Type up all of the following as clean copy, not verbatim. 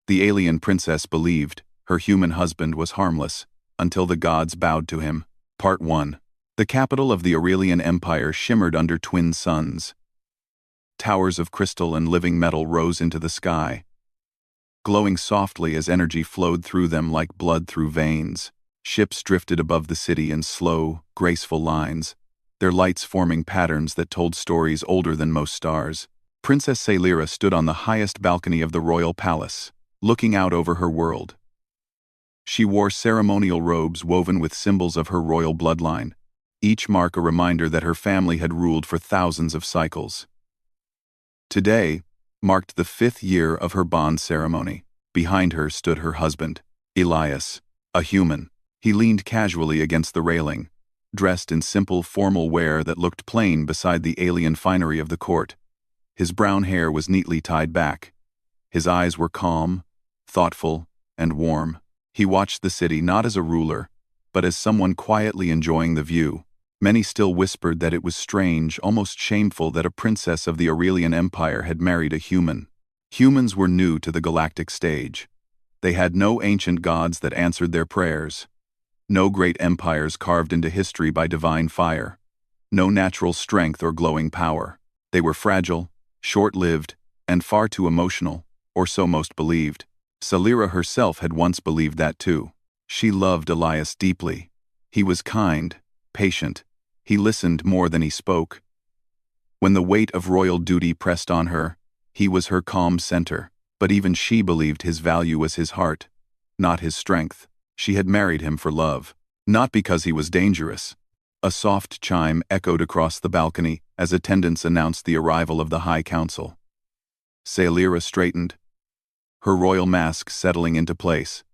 The alien princess believed her human husband was harmless until the gods bowed to him. Part 1. The capital of the Aurelian Empire shimmered under twin suns. Towers of crystal and living metal rose into the sky, glowing softly as energy flowed through them like blood through veins. Ships drifted above the city in slow, graceful lines, their lights forming patterns that told stories older than most stars. Princess Scifi stood on the highest balcony of the royal palace, looking out over her world. She wore ceremonial robes woven with symbols of her royal bloodline, each mark a reminder that her family had ruled for thousands of cycles. Today marked the 5th year of her bond ceremony. Behind her stood her husband, Elias, a human. He leaned casually against the railing, dressed in simple formal wear that looked plain beside the alien finery of the court. His brown hair was neatly tied back. His eyes were calm, thoughtful, and warm. He watched the city not as a ruler, but as someone quietly enjoying the view. Many still whispered that it was strange, almost shameful, that a princess of the Aurelian Empire had married a human. Humans were new to the galactic stage. They had no ancient gods that answered their prayers. No great empires carved into history by divine fire. No natural strength or glowing power. They were fragile, short-lived, and far too emotional, or so most believed. Scifi herself had once believed that too. She loved Elias deeply. He was kind, patient. He listened more than he spoke. When the weight of royal duty pressed on her, he was her calm center. But even she believed his value was his heart, not his strength. She had married him for love, not because he was dangerous. A soft chime echoed across the balcony as attendants announced the arrival of the High Council. Scifi straightened, her royal mask settling into place.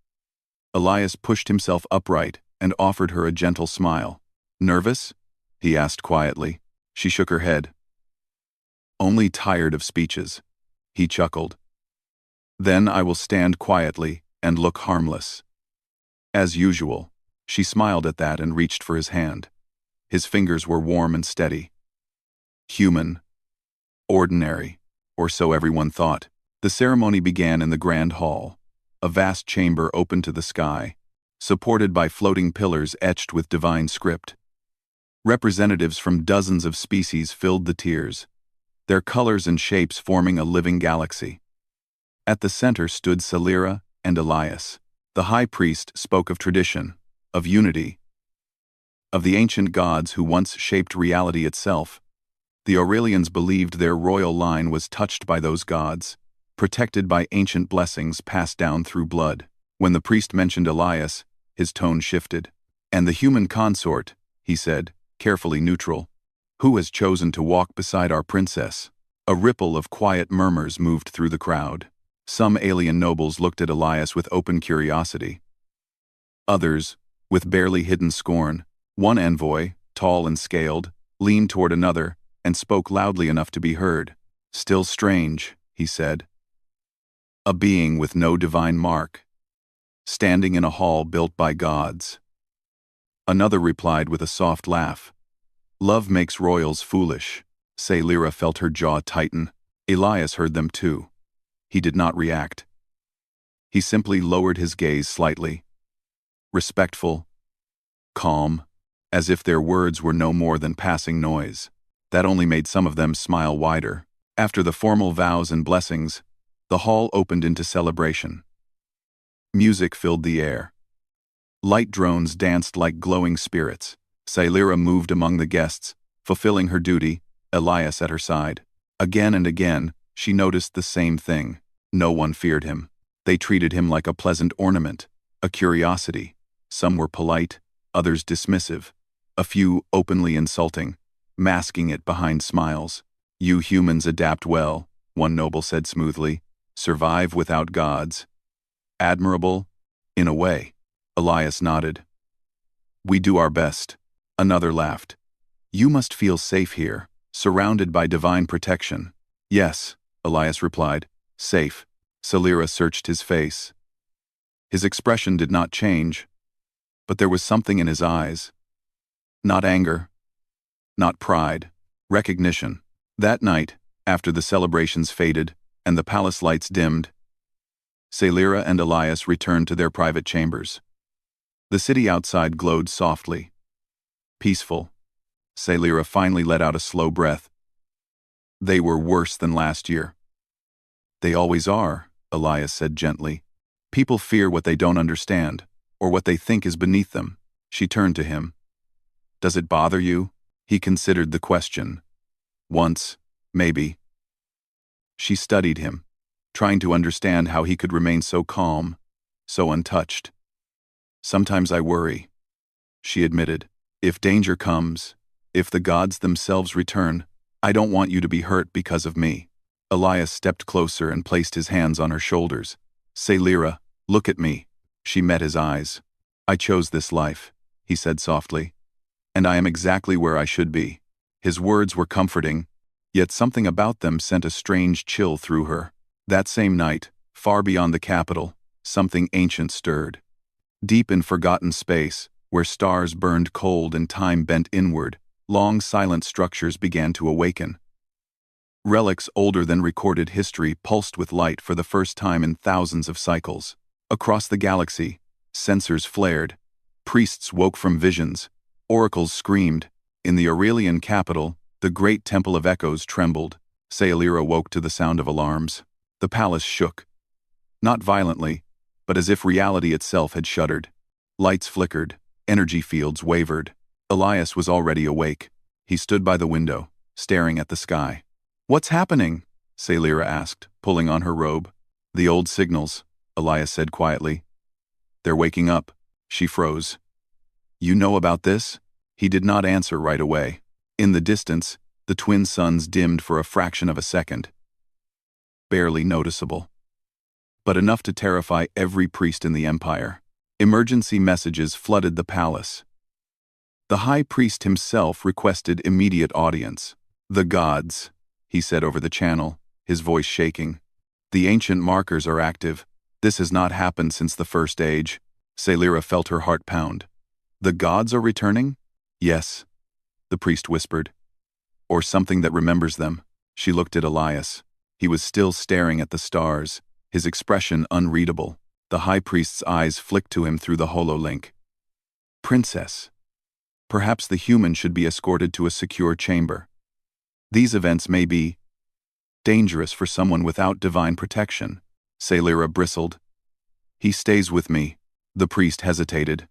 Elias pushed himself upright and offered her a gentle smile. "Nervous?" he asked quietly. She shook her head. "Only tired of speeches," he chuckled. "Then I will stand quietly and look harmless." As usual, she smiled at that and reached for his hand. His fingers were warm and steady. Human. Ordinary. Or so everyone thought. The ceremony began in the grand hall, a vast chamber open to the sky, supported by floating pillars etched with divine script. Representatives from dozens of species filled the tiers, their colors and shapes forming a living galaxy. At the center stood Scifi and Elias. The high priest spoke of tradition, of unity, of the ancient gods who once shaped reality itself. The Aurelians believed their royal line was touched by those gods, protected by ancient blessings passed down through blood. When the priest mentioned Elias, his tone shifted. "And the human consort," he said, carefully neutral, "who has chosen to walk beside our princess?" A ripple of quiet murmurs moved through the crowd. Some alien nobles looked at Elias with open curiosity. Others, with barely hidden scorn. One envoy, tall and scaled, leaned toward another and spoke loudly enough to be heard. "Still strange," he said. "A being with no divine mark, standing in a hall built by gods." Another replied with a soft laugh. "Love makes royals foolish." Scifi felt her jaw tighten. Elias heard them too. He did not react. He simply lowered his gaze slightly. Respectful, calm, as if their words were no more than passing noise. That only made some of them smile wider. After the formal vows and blessings, the hall opened into celebration. Music filled the air. Light drones danced like glowing spirits. Scifi moved among the guests, fulfilling her duty, Elias at her side. Again and again, she noticed the same thing. No one feared him. They treated him like a pleasant ornament, a curiosity. Some were polite, others dismissive, a few openly insulting, masking it behind smiles. "You humans adapt well," one noble said smoothly. "Survive without gods." "Admirable, in a way." Elias nodded. "We do our best." Another laughed. "You must feel safe here, surrounded by divine protection." "Yes," Elias replied. "Safe." Scifi searched his face. His expression did not change, but there was something in his eyes. Not anger, not pride, recognition. That night, after the celebrations faded and the palace lights dimmed, Sailira and Elias returned to their private chambers. The city outside glowed softly. Peaceful. Sailira finally let out a slow breath. They were worse than last year. They always are, Elias said gently. People fear what they don't understand, or what they think is beneath them. She turned to him. Does it bother you? He considered the question. Once, maybe. She studied him, trying to understand how he could remain so calm, so untouched. Sometimes I worry, she admitted. If danger comes, if the gods themselves return, I don't want you to be hurt because of me. Elias stepped closer and placed his hands on her shoulders. Sailira, look at me. She met his eyes. I chose this life, he said softly. And I am exactly where I should be. His words were comforting, yet something about them sent a strange chill through her. That same night, far beyond the capital, something ancient stirred. Deep in forgotten space, where stars burned cold and time bent inward, long silent structures began to awaken. Relics older than recorded history pulsed with light for the first time in thousands of cycles. Across the galaxy, sensors flared. Priests woke from visions. Oracles screamed. In the Aurelian capital, the great temple of echoes trembled. Sailira woke to the sound of alarms. The palace shook. Not violently, but as if reality itself had shuddered. Lights flickered. Energy fields wavered. Elias was already awake. He stood by the window, staring at the sky. What's happening? Sailira asked, pulling on her robe. The old signals, Elias said quietly. They're waking up. She froze. You know about this? He did not answer right away. In the distance, the twin suns dimmed for a fraction of a second. Barely noticeable. But enough to terrify every priest in the empire. Emergency messages flooded the palace. The high priest himself requested immediate audience. The gods, he said over the channel, his voice shaking. The ancient markers are active. This has not happened since the First Age. Sailira felt her heart pound. The gods are returning? Yes, the priest whispered. Or something that remembers them. She looked at Elias. He was still staring at the stars, his expression unreadable. The high priest's eyes flicked to him through the hololink. Princess. Perhaps the human should be escorted to a secure chamber. These events may be dangerous for someone without divine protection. Sailira bristled. He stays with me. The priest hesitated.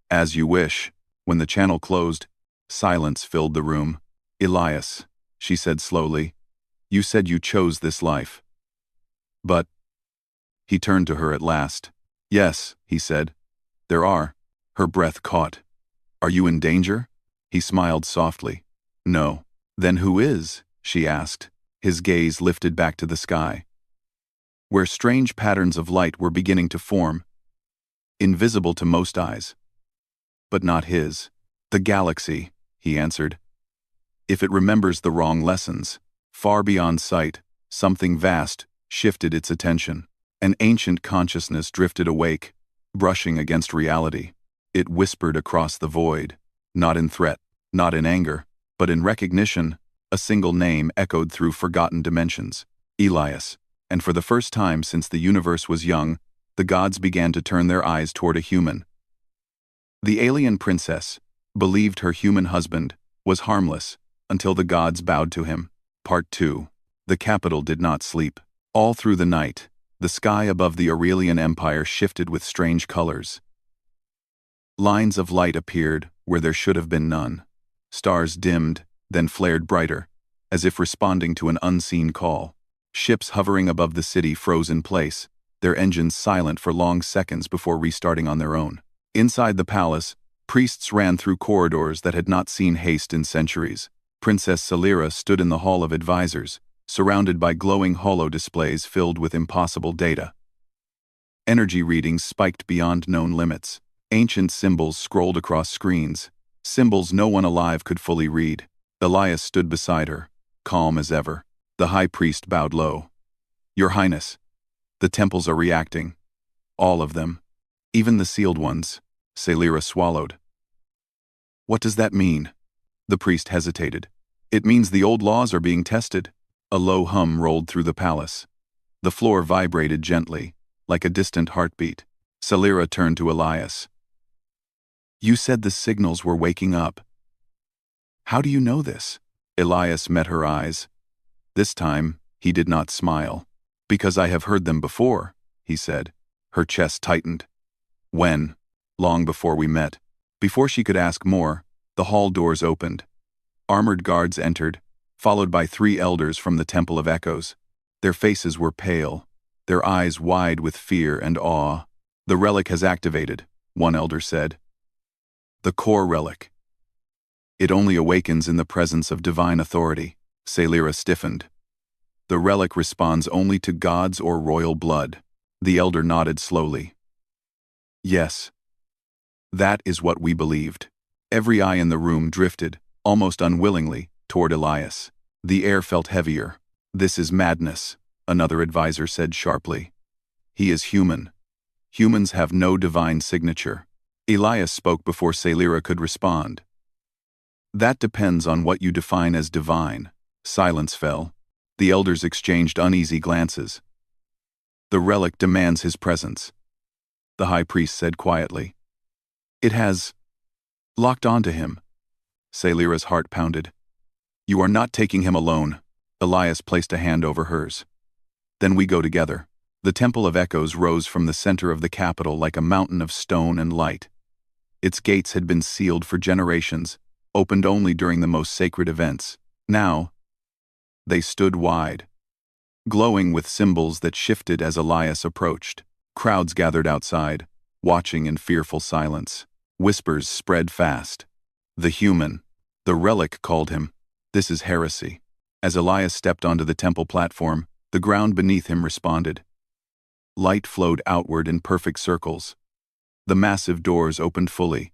As you wish. When the channel closed, silence filled the room. Elias, she said slowly, you said you chose this life. But... He turned to her at last. Yes, he said. There are. Her breath caught. Are you in danger? He smiled softly. No. Then who is? She asked. His gaze lifted back to the sky, where strange patterns of light were beginning to form, invisible to most eyes. But not his. The galaxy, he answered. If it remembers the wrong lessons, far beyond sight, something vast shifted its attention. An ancient consciousness drifted awake, brushing against reality. It whispered across the void, not in threat, not in anger, but in recognition. A single name echoed through forgotten dimensions. Elias. And for the first time since the universe was young, the gods began to turn their eyes toward a human. The alien princess believed her human husband was harmless until the gods bowed to him. Part 2. The capital did not sleep. All through the night, the sky above the Aurelian Empire shifted with strange colors. Lines of light appeared where there should have been none. Stars dimmed, then flared brighter, as if responding to an unseen call. Ships hovering above the city froze in place, their engines silent for long seconds before restarting on their own. Inside the palace, priests ran through corridors that had not seen haste in centuries. Princess Sailira stood in the Hall of Advisors, surrounded by glowing holo-displays filled with impossible data. Energy readings spiked beyond known limits. Ancient symbols scrolled across screens, symbols no one alive could fully read. Elias stood beside her, calm as ever. The high priest bowed low. Your Highness, the temples are reacting. All of them. Even the sealed ones. Sailira swallowed. What does that mean? The priest hesitated. It means the old laws are being tested. A low hum rolled through the palace. The floor vibrated gently, like a distant heartbeat. Salira turned to Elias. You said the signals were waking up. How do you know this? Elias met her eyes. This time, he did not smile. Because I have heard them before, he said. Her chest tightened. When? Long before we met. Before she could ask more, the hall doors opened. Armored guards entered, followed by 3 elders from the Temple of Echoes. Their faces were pale, their eyes wide with fear and awe. The relic has activated, one elder said. The core relic. It only awakens in the presence of divine authority. Salira stiffened. The relic responds only to gods or royal blood. The elder nodded slowly. Yes. That is what we believed. Every eye in the room drifted, almost unwillingly, toward Elias. The air felt heavier. This is madness, another advisor said sharply. He is human. Humans have no divine signature. Elias spoke before Salira could respond. That depends on what you define as divine. Silence fell. The elders exchanged uneasy glances. The relic demands his presence, the high priest said quietly. It has locked onto him. Salira's heart pounded. You are not taking him alone. Elias placed a hand over hers. Then we go together. The Temple of Echoes rose from the center of the capital like a mountain of stone and light. Its gates had been sealed for generations, opened only during the most sacred events. Now, they stood wide, glowing with symbols that shifted as Elias approached. Crowds gathered outside, watching in fearful silence. Whispers spread fast. The human, the relic called him. This is heresy. As Elias stepped onto the temple platform, the ground beneath him responded. Light flowed outward in perfect circles. The massive doors opened fully,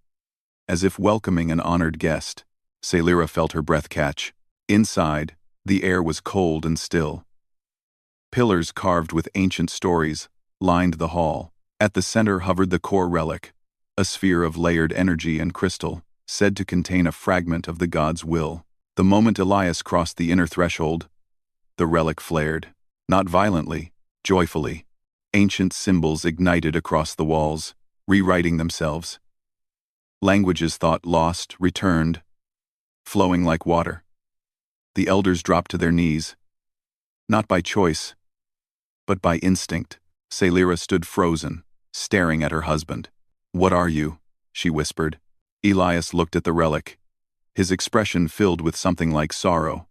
as if welcoming an honored guest. Salira felt her breath catch. Inside, the air was cold and still. Pillars carved with ancient stories lined the hall. At the center hovered the core relic, a sphere of layered energy and crystal, said to contain a fragment of the god's will. The moment Elias crossed the inner threshold, the relic flared, not violently, joyfully. Ancient symbols ignited across the walls, rewriting themselves. Languages thought lost returned, flowing like water. The elders dropped to their knees, not by choice, but by instinct. Salira stood frozen, staring at her husband. What are you? She whispered. Elias looked at the relic, his expression filled with something like sorrow.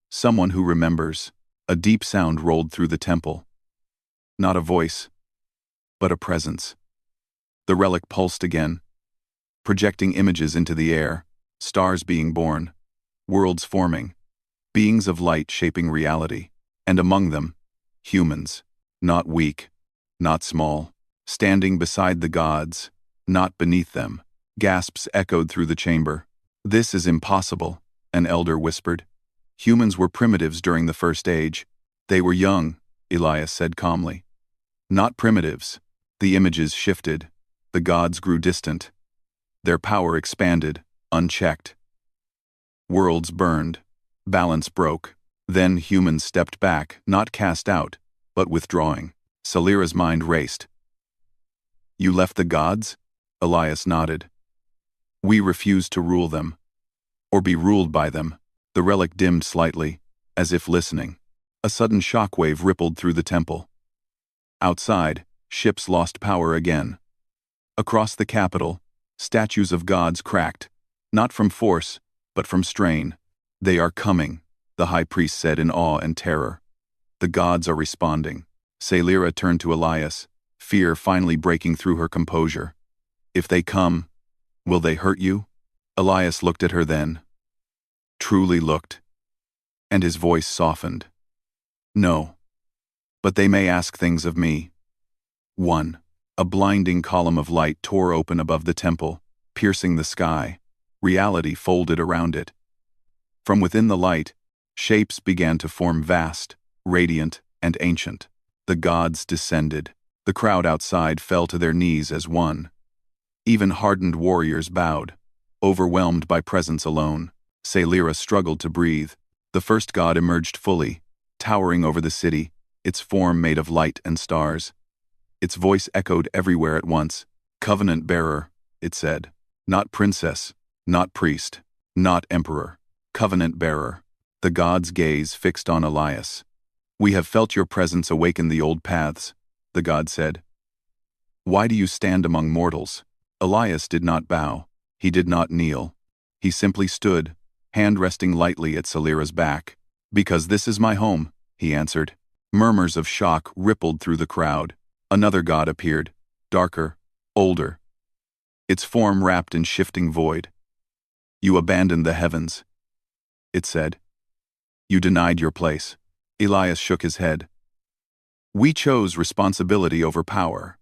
Someone who remembers. A deep sound rolled through the temple. Not a voice, but a presence. The relic pulsed again, projecting images into the air, stars being born, worlds forming, beings of light shaping reality, and among them, humans, not weak, not small, standing beside the gods, not beneath them. Gasps echoed through the chamber. This is impossible, an elder whispered. Humans were primitives during the First Age. They were young, Elias said calmly. Not primitives. The images shifted. The gods grew distant. Their power expanded, unchecked. Worlds burned. Balance broke. Then humans stepped back, not cast out, but withdrawing. Salira's mind raced. You left the gods? Elias nodded. We refused to rule them, or be ruled by them. The relic dimmed slightly, as if listening. A sudden shockwave rippled through the temple. Outside, ships lost power again. Across the capital, statues of gods cracked, not from force, but from strain. They are coming, the high priest said in awe and terror. The gods are responding. Salira turned to Elias, fear finally breaking through her composure. If they come, will they hurt you? Elias looked at her then. Truly looked. And his voice softened. No. But they may ask things of me. 1. A blinding column of light tore open above the temple, piercing the sky. Reality folded around it. From within the light, shapes began to form vast, radiant, and ancient. The gods descended. The crowd outside fell to their knees as one. Even hardened warriors bowed, overwhelmed by presence alone. Salira struggled to breathe. The first god emerged fully, towering over the city, its form made of light and stars. Its voice echoed everywhere at once. Covenant bearer, it said. Not princess, not priest, not emperor. Covenant bearer. The god's gaze fixed on Elias. We have felt your presence awaken the old paths, the god said. Why do you stand among mortals? Elias did not bow. He did not kneel. He simply stood, hand resting lightly at Salira's back. Because this is my home, he answered. Murmurs of shock rippled through the crowd. Another god appeared, darker, older. Its form wrapped in shifting void. You abandoned the heavens, it said. You denied your place. Elias shook his head. We chose responsibility over power.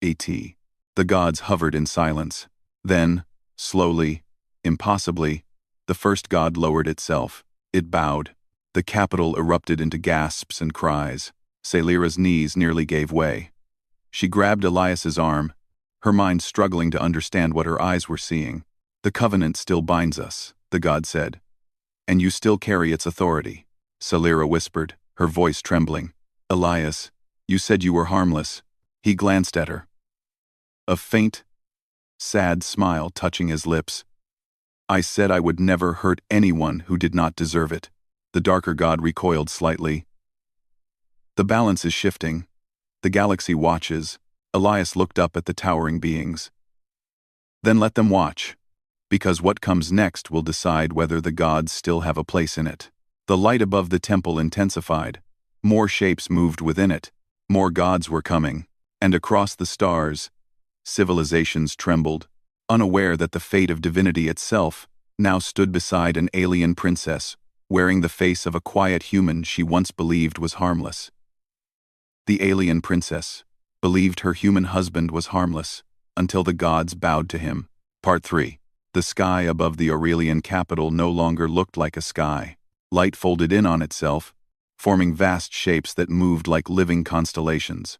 The gods hovered in silence. Then, slowly, impossibly, the first god lowered itself. It bowed. The capital erupted into gasps and cries. Salira's knees nearly gave way. She grabbed Elias's arm, her mind struggling to understand what her eyes were seeing. The covenant still binds us, the god said. And you still carry its authority. Salira whispered, her voice trembling. Elias, you said you were harmless. He glanced at her. A faint, sad smile touching his lips. I said I would never hurt anyone who did not deserve it. The darker god recoiled slightly. The balance is shifting. The galaxy watches. Elias looked up at the towering beings. Then let them watch, because what comes next will decide whether the gods still have a place in it. The light above the temple intensified. More shapes moved within it. More gods were coming. And across the stars, civilizations trembled, unaware that the fate of divinity itself now stood beside an alien princess, wearing the face of a quiet human she once believed was harmless. The alien princess believed her human husband was harmless, until the gods bowed to him. Part 3. The sky above the Aurelian capital no longer looked like a sky. Light folded in on itself, forming vast shapes that moved like living constellations.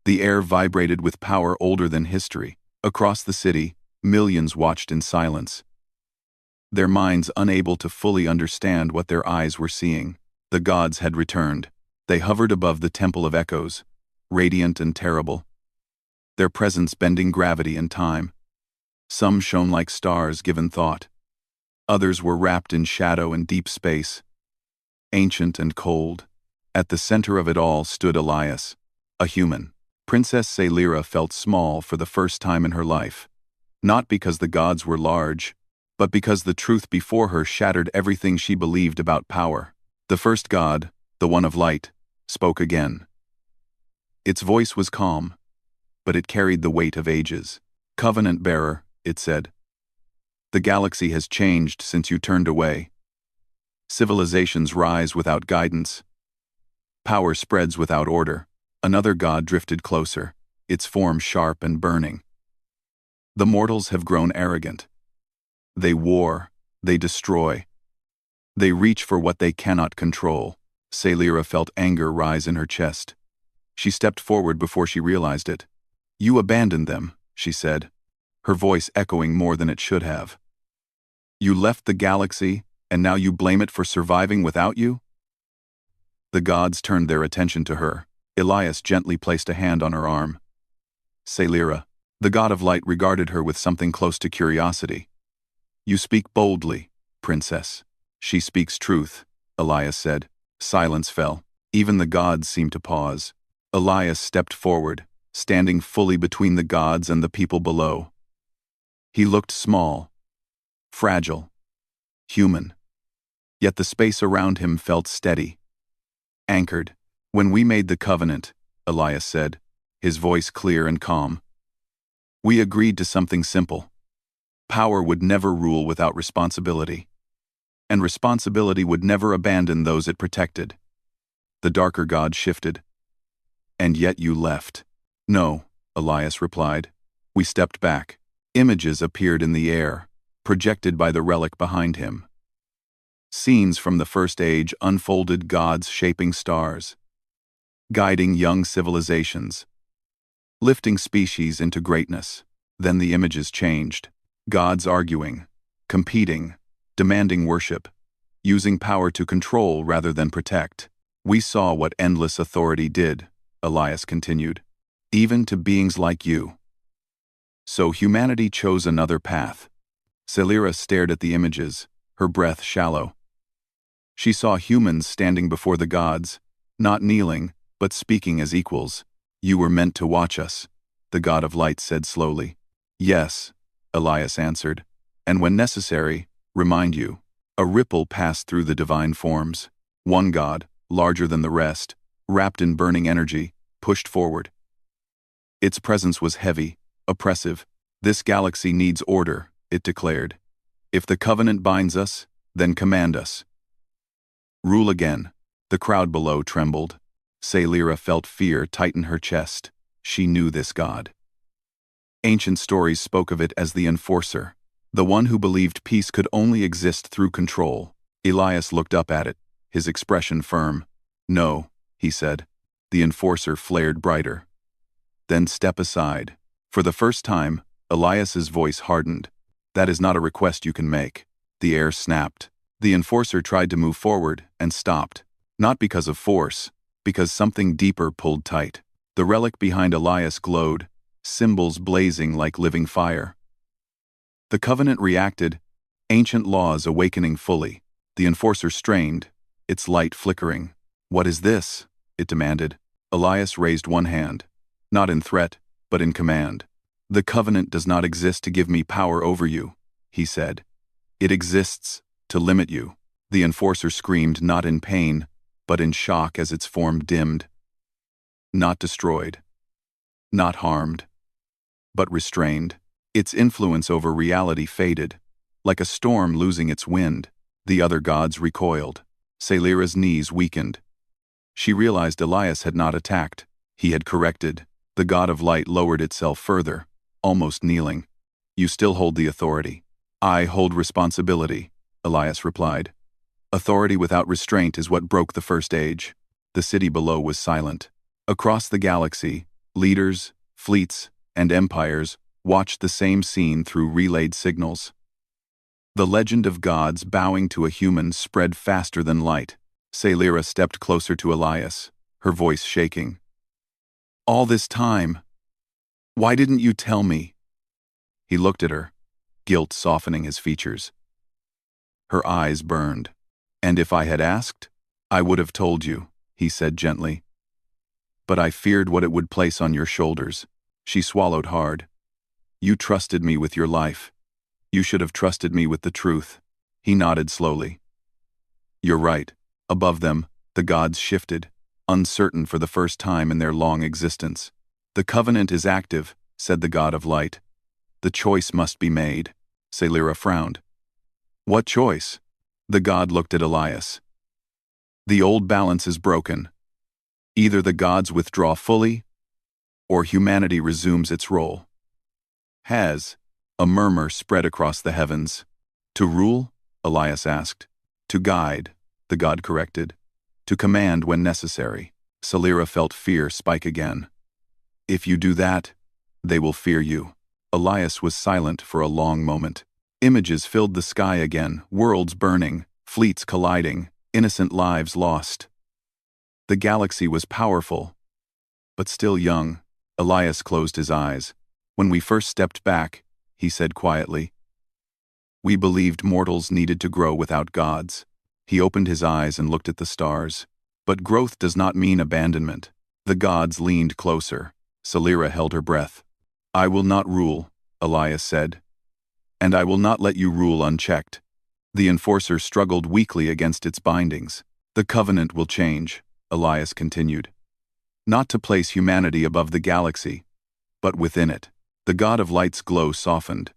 The air vibrated with power older than history. Across the city, millions watched in silence, their minds unable to fully understand what their eyes were seeing. The gods had returned. They hovered above the Temple of Echoes, radiant and terrible, their presence bending gravity and time. Some shone like stars given thought. Others were wrapped in shadow and deep space, ancient and cold. At the center of it all stood Elias, a human. Princess Salira felt small for the first time in her life, not because the gods were large, but because the truth before her shattered everything she believed about power. The first god, the one of light, spoke again. Its voice was calm, but it carried the weight of ages. Covenant bearer, it said. The galaxy has changed since you turned away. Civilizations rise without guidance. Power spreads without order. Another god drifted closer, its form sharp and burning. The mortals have grown arrogant. They war, they destroy. They reach for what they cannot control. Salira felt anger rise in her chest. She stepped forward before she realized it. You abandoned them, she said, her voice echoing more than it should have. You left the galaxy, and now you blame it for surviving without you? The gods turned their attention to her. Elias gently placed a hand on her arm. Salira, the god of light, regarded her with something close to curiosity. You speak boldly, princess. She speaks truth, Elias said. Silence fell. Even the gods seemed to pause. Elias stepped forward, standing fully between the gods and the people below. He looked small, fragile, human. Yet the space around him felt steady, anchored. When we made the covenant, Elias said, his voice clear and calm, we agreed to something simple. Power would never rule without responsibility, and responsibility would never abandon those it protected. The darker god shifted. And yet you left. No, Elias replied. We stepped back. Images appeared in the air, projected by the relic behind him. Scenes from the First Age unfolded, gods shaping stars, guiding young civilizations, lifting species into greatness. Then the images changed. Gods arguing, competing, demanding worship, using power to control rather than protect. We saw what endless authority did, Elias continued. even to beings like you. So humanity chose another path. Celira stared at the images, her breath shallow. She saw humans standing before the gods, not kneeling, but speaking as equals. You were meant to watch us, the god of light said slowly. Yes, Elias answered, and when necessary, remind you. A ripple passed through the divine forms. One god, larger than the rest, wrapped in burning energy, pushed forward. Its presence was heavy, oppressive. This galaxy needs order, it declared. If the covenant binds us, then command us. Rule again. The crowd below trembled. Celira felt fear tighten her chest. She knew this god. Ancient stories spoke of it as the enforcer, the one who believed peace could only exist through control. Elias looked up at it, his expression firm. No, he said. The enforcer flared brighter. Then step aside. For the first time, Elias's voice hardened. That is not a request you can make. The air snapped. The enforcer tried to move forward and stopped. Not because of force, because something deeper pulled tight. The relic behind Elias glowed, symbols blazing like living fire. The covenant reacted, ancient laws awakening fully. The enforcer strained, its light flickering. What is this? It demanded. Elias raised one hand, not in threat, but in command. The covenant does not exist to give me power over you, he said. It exists to limit you. The enforcer screamed not in pain, but in shock as its form dimmed. Not destroyed. Not harmed. But restrained. Its influence over reality faded. Like a storm losing its wind, the other gods recoiled. Celira's knees weakened. She realized Elias had not attacked. He had corrected. The god of light lowered itself further, almost kneeling. You still hold the authority. I hold responsibility, Elias replied. Authority without restraint is what broke the first age. The city below was silent. Across the galaxy, leaders, fleets, and empires watched the same scene through relayed signals. The legend of gods bowing to a human spread faster than light. Celira stepped closer to Elias, her voice shaking. All this time, why didn't you tell me? He looked at her, guilt softening his features. Her eyes burned. And if I had asked, I would have told you, he said gently. But I feared what it would place on your shoulders. She swallowed hard. You trusted me with your life. You should have trusted me with the truth. He nodded slowly. You're right. Above them, the gods shifted, uncertain for the first time in their long existence. The covenant is active, said the god of light. The choice must be made. Celira frowned. What choice? The god looked at Elias. The old balance is broken. Either the gods withdraw fully, or humanity resumes its role. Has a murmur spread across the heavens. To rule? Elias asked. To guide, the god corrected. To command when necessary. Celira felt fear spike again. If you do that, they will fear you. Elias was silent for a long moment. Images filled the sky again, worlds burning, fleets colliding, innocent lives lost. The galaxy was powerful, but still young. Elias closed his eyes. When we first stepped back, he said quietly, we believed mortals needed to grow without gods. He opened his eyes and looked at the stars. But growth does not mean abandonment. The gods leaned closer. Celira held her breath. I will not rule, Elias said. And I will not let you rule unchecked. The enforcer struggled weakly against its bindings. The covenant will change, Elias continued. Not to place humanity above the galaxy, but within it. The god of light's glow softened.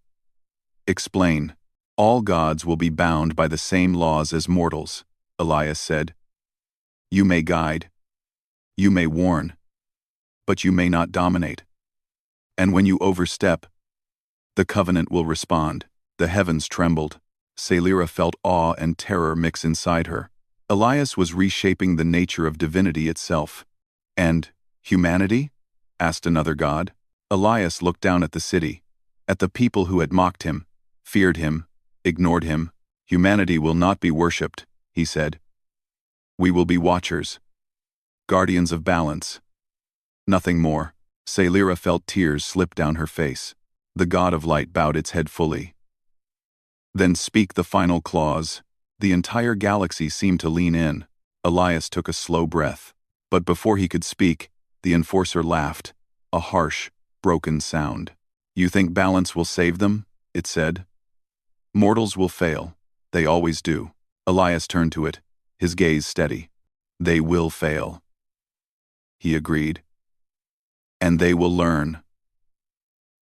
Explain. All gods will be bound by the same laws as mortals, Elias said. You may guide. You may warn. But you may not dominate. And when you overstep, the covenant will respond. The heavens trembled. Celira felt awe and terror mix inside her. Elias was reshaping the nature of divinity itself. And humanity? Asked another god. Elias looked down at the city, at the people who had mocked him, feared him, ignored him. Humanity will not be worshipped, he said. We will be watchers, guardians of balance. Nothing more. Sailira felt tears slip down her face. The god of light bowed its head fully. Then speak the final clause. The entire galaxy seemed to lean in. Elias took a slow breath. But before he could speak, the enforcer laughed, a harsh, broken sound. You think balance will save them? It said. Mortals will fail. They always do. Elias turned to it, his gaze steady. They will fail. He agreed. And they will learn.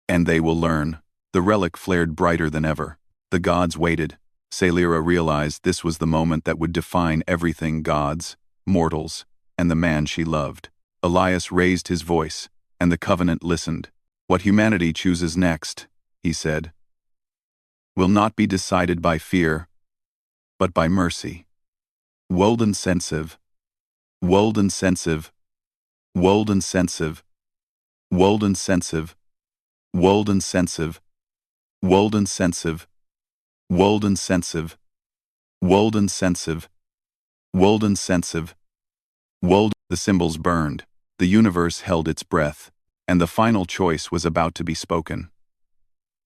And they will learn. The relic flared brighter than ever. The gods waited. Sailira realized this was the moment that would define everything: gods, mortals, and the man she loved. Elias raised his voice, and the Covenant listened. What humanity chooses next, he said, will not be decided by fear, but by mercy. Wolden sensive. Wolden sensive. Wolden sensive. Wolden sensive. Wolden sensive. Wolden sensive. Wolden sensive. Wolden sensive. Wolden sensive. Wolden. The symbols burned. The universe held its breath, and the final choice was about to be spoken.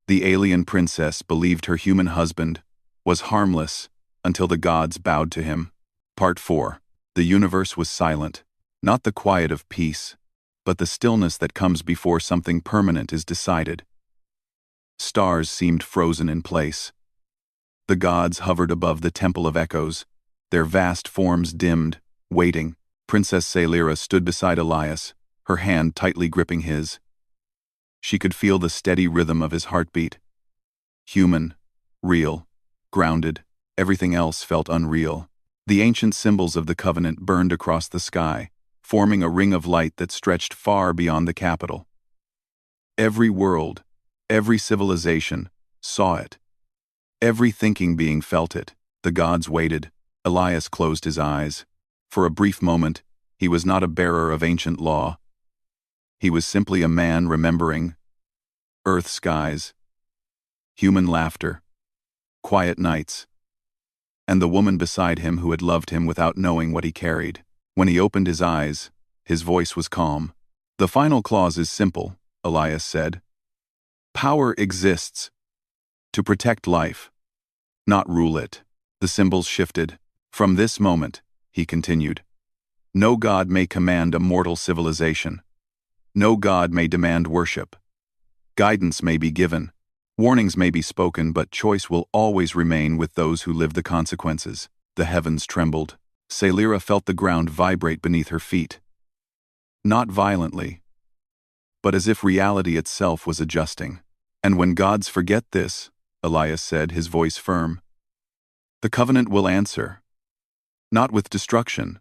The alien princess believed her human husband was harmless until the gods bowed to him. Part 4. The universe was silent, not the quiet of peace, but the stillness that comes before something permanent is decided. Stars seemed frozen in place. The gods hovered above the Temple of Echoes, their vast forms dimmed, waiting. Princess Sailira stood beside Elias, her hand tightly gripping his. She could feel the steady rhythm of his heartbeat. Human, real, grounded, everything else felt unreal. The ancient symbols of the Covenant burned across the sky, forming a ring of light that stretched far beyond the capital. Every world, every civilization, saw it. Every thinking being felt it. The gods waited. Elias closed his eyes. For a brief moment, he was not a bearer of ancient law. He was simply a man remembering earth skies, human laughter, quiet nights, and the woman beside him who had loved him without knowing what he carried. When he opened his eyes, his voice was calm. The final clause is simple, Elias said. Power exists to protect life, not rule it. The symbols shifted. From this moment, he continued, no god may command a mortal civilization. No god may demand worship. Guidance may be given, warnings may be spoken, but choice will always remain with those who live the consequences. The heavens trembled. Sailira felt the ground vibrate beneath her feet. Not violently, but as if reality itself was adjusting. And when gods forget this, Elias said, his voice firm, the Covenant will answer. Not with destruction,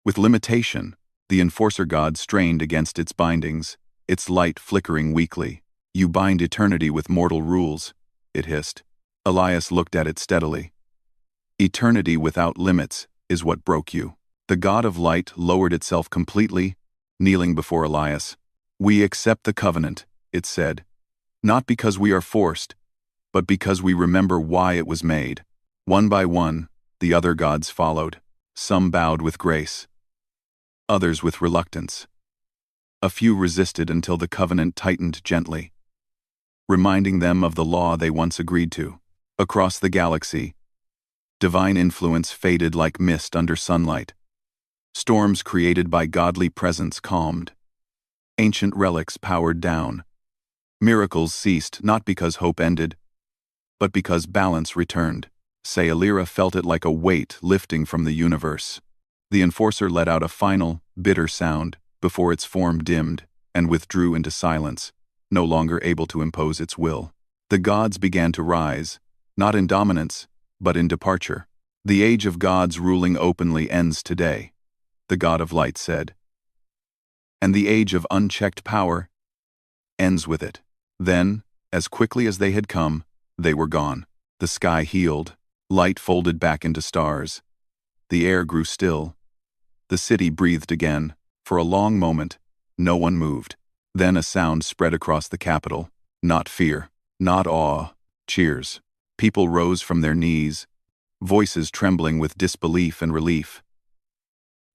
with limitation. The enforcer god strained against its bindings, its light flickering weakly. You bind eternity with mortal rules, it hissed. Elias looked at it steadily. Eternity without limits is what broke you. The god of light lowered itself completely, kneeling before Elias. We accept the Covenant, it said. Not because we are forced, but because we remember why it was made. One by one, the other gods followed. Some bowed with grace, others with reluctance. A few resisted until the Covenant tightened gently, reminding them of the law they once agreed to. Across the galaxy, divine influence faded like mist under sunlight. Storms created by godly presence calmed. Ancient relics powered down. Miracles ceased not because hope ended, but because balance returned. Sailira felt it like a weight lifting from the universe. The enforcer let out a final, bitter sound before its form dimmed and withdrew into silence, no longer able to impose its will. The gods began to rise, not in dominance, but in departure. The age of gods ruling openly ends today, the god of light said. And the age of unchecked power ends with it. Then, as quickly as they had come, they were gone. The sky healed, light folded back into stars. The air grew still. The city breathed again. For a long moment, no one moved. Then a sound spread across the capital. Not fear, not awe, cheers. People rose from their knees, voices trembling with disbelief and relief.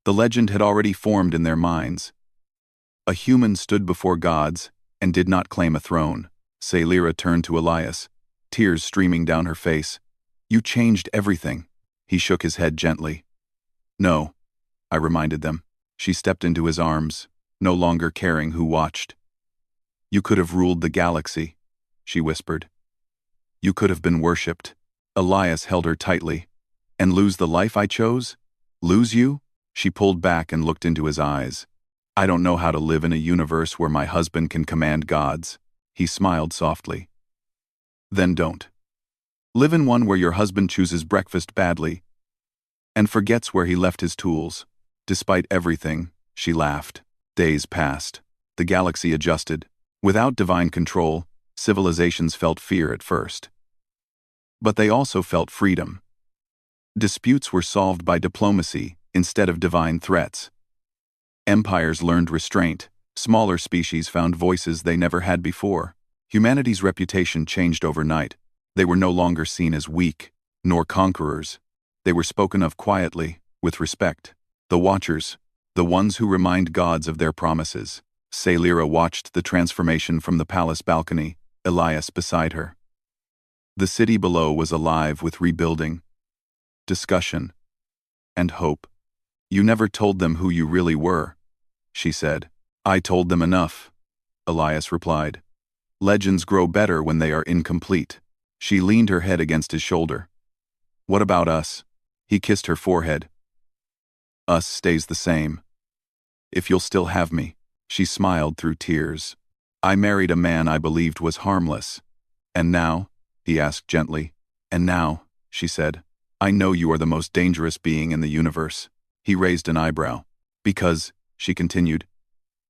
The legend had already formed in their minds. A human stood before gods and did not claim a throne. Sailira turned to Elias, tears streaming down her face. You changed everything. He shook his head gently. No, I reminded them. She stepped into his arms, no longer caring who watched. You could have ruled the galaxy, she whispered. You could have been worshipped. Elias held her tightly. And lose the life I chose? Lose you? She pulled back and looked into his eyes. I don't know how to live in a universe where my husband can command gods. He smiled softly. Then don't. Live in one where your husband chooses breakfast badly and forgets where he left his tools. Despite everything, she laughed. Days passed. The galaxy adjusted. Without divine control, civilizations felt fear at first. But they also felt freedom. Disputes were solved by diplomacy instead of divine threats. Empires learned restraint. Smaller species found voices they never had before. Humanity's reputation changed overnight. They were no longer seen as weak, nor conquerors. They were spoken of quietly, with respect. The Watchers, the ones who remind gods of their promises. Sailira watched the transformation from the palace balcony, Elias beside her. The city below was alive with rebuilding, discussion, and hope. You never told them who you really were, she said. I told them enough, Elias replied. Legends grow better when they are incomplete. She leaned her head against his shoulder. What about us? He kissed her forehead. Us stays the same. If you'll still have me. She smiled through tears. I married a man I believed was harmless. And now? He asked gently. And now, she said, I know you are the most dangerous being in the universe. He raised an eyebrow. Because, she continued,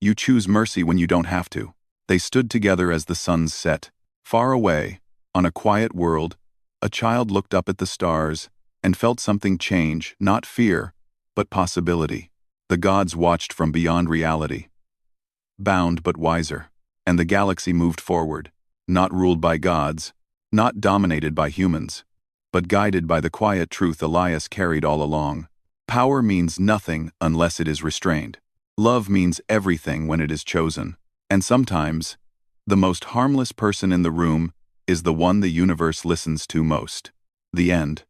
you choose mercy when you don't have to. They stood together as the sun set. Far away, on a quiet world, a child looked up at the stars and felt something change, not fear, but possibility. The gods watched from beyond reality. Bound but wiser. And the galaxy moved forward, not ruled by gods, not dominated by humans, but guided by the quiet truth Elias carried all along. Power means nothing unless it is restrained. Love means everything when it is chosen. And sometimes, the most harmless person in the room is the one the universe listens to most. The end.